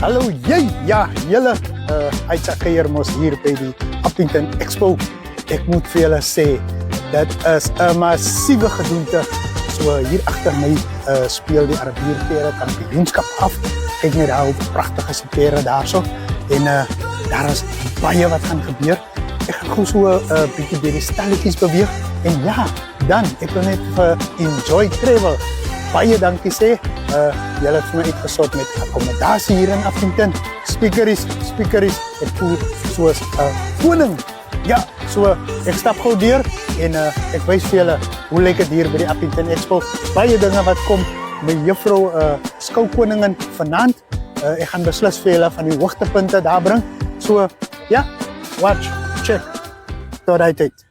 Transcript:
Hallo jy, ja, julle uitsakkeier mos hier by die Appington Expo. Ek moet vir julle sê, dit is 'n massiewe gedoente. So hier agter my speel die Arabier Pere Kampioenskap af. Kyk net daar hoe pragtig is die pere daarso. En daar is baie wat gaan gebeur. Ek gaan gou so 'n bietjie deur die stalletjies beweeg. En ja, dan ek wil net vir Enjoy Travel baie dankie sê. Julle het vir my uitgesort met akkommodasie hier in Appington. Speakeries, ek voel soos 'n koning. Ja, so ek stap gou deur en ek wys vir julle hoe lyk dit hier by die Appington Expo. Baie dinge wat kom. My juffrou skoukoningin vanaand. Ek gaan beslis vir julle van die hoogtepunte daar bring. So ja, watch, check. Tot uit.